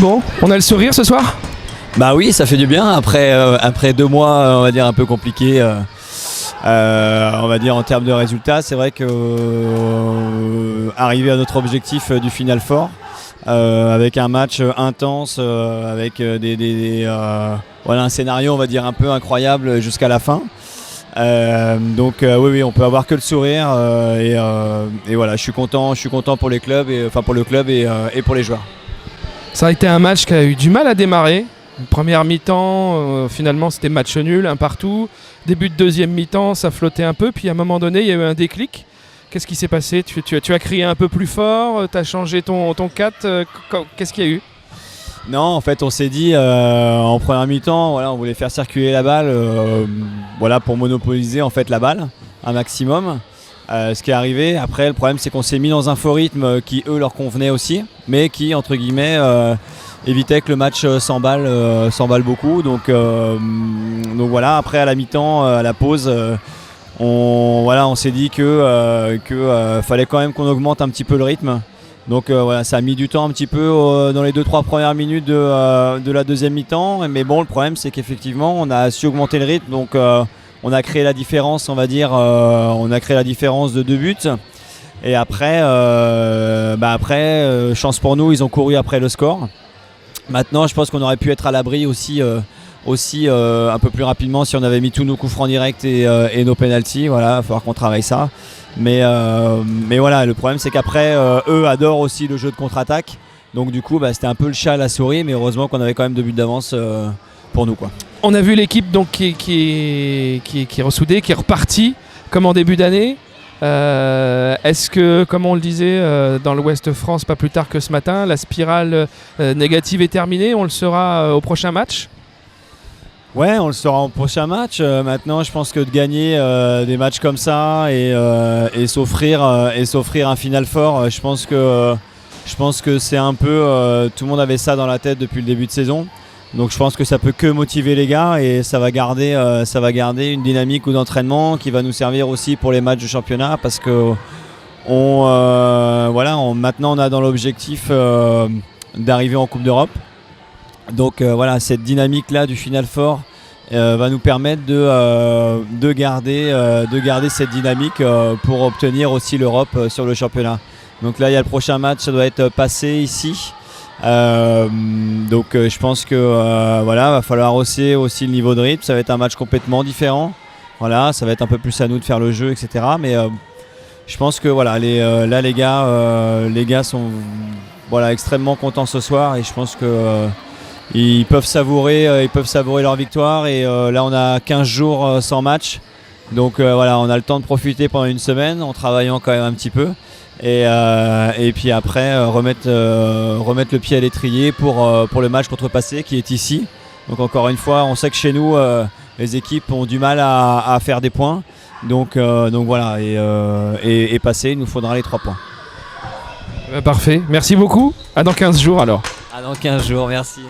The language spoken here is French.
Bon, on a le sourire ce soir ? Bah oui, ça fait du bien après 2 mois, on va dire un peu compliqués, on va dire en termes de résultats. C'est vrai que arriver à notre objectif du Final Four, avec un match intense, avec voilà, un scénario, on va dire un peu incroyable jusqu'à la fin. Oui, on peut avoir que le sourire et voilà, je suis content pour les clubs pour le club et pour les joueurs. Ça a été un match qui a eu du mal à démarrer. Première mi-temps, finalement c'était match nul, un partout. Début de deuxième mi-temps, ça flottait un peu. Puis à un moment donné, il y a eu un déclic. Qu'est-ce qui s'est passé ? Tu as crié un peu plus fort, tu as changé ton 4. Qu'est-ce qu'il y a eu ? Non, en fait, on s'est dit en première mi-temps, voilà, on voulait faire circuler la balle, voilà, pour monopoliser en fait la balle un maximum. Ce qui est arrivé, après le problème c'est qu'on s'est mis dans un faux rythme qui eux leur convenait aussi, mais qui entre guillemets évitait que le match s'emballe beaucoup. Donc voilà, après à la mi-temps, à la pause, on s'est dit que fallait quand même qu'on augmente un petit peu le rythme. Donc voilà, ça a mis du temps un petit peu dans les 2-3 premières minutes de la deuxième mi-temps. Mais bon, le problème c'est qu'effectivement on a su augmenter le rythme, donc on a créé la différence, on va dire, on a créé la différence de 2 buts. Et après, chance pour nous, ils ont couru après le score. Maintenant, je pense qu'on aurait pu être à l'abri aussi un peu plus rapidement si on avait mis tous nos coups francs directs et nos pénaltys. Voilà, il va falloir qu'on travaille ça. Mais voilà, le problème c'est qu'après, eux adorent aussi le jeu de contre-attaque. Donc du coup, c'était un peu le chat à la souris, mais heureusement qu'on avait quand même 2 buts d'avance pour nous, quoi. On a vu l'équipe donc qui est ressoudée, qui est repartie comme en début d'année. Est-ce que, comme on le disait dans l'Ouest France pas plus tard que ce matin, la spirale négative est terminée ? On le saura au prochain match ? Ouais, on le saura au prochain match. Maintenant, je pense que de gagner des matchs comme ça et s'offrir un Final Four, je pense que c'est un peu tout le monde avait ça dans la tête depuis le début de saison. Donc je pense que ça peut que motiver les gars et ça va garder une dynamique d'entraînement qui va nous servir aussi pour les matchs de championnat, parce que maintenant on a dans l'objectif d'arriver en Coupe d'Europe. Donc voilà, cette dynamique là du Final Four va nous permettre de garder cette dynamique pour obtenir aussi l'Europe sur le championnat. Donc là il y a le prochain match, ça doit être passé ici. Je pense que va falloir hausser aussi le niveau de rythme. Ça va être un match complètement différent. Voilà, ça va être un peu plus à nous de faire le jeu, etc. Mais je pense que voilà, les gars sont extrêmement contents ce soir et je pense que ils peuvent savourer leur victoire. Et là, on a 15 jours sans match. Donc on a le temps de profiter pendant une semaine en travaillant quand même un petit peu. Et puis après remettre le pied à l'étrier pour le match contre Passé qui est ici. Donc encore une fois, on sait que chez nous les équipes ont du mal à faire des points. Donc voilà, et Passé, il nous faudra les 3 points. Parfait, merci beaucoup. À dans 15 jours alors. À dans 15 jours, merci.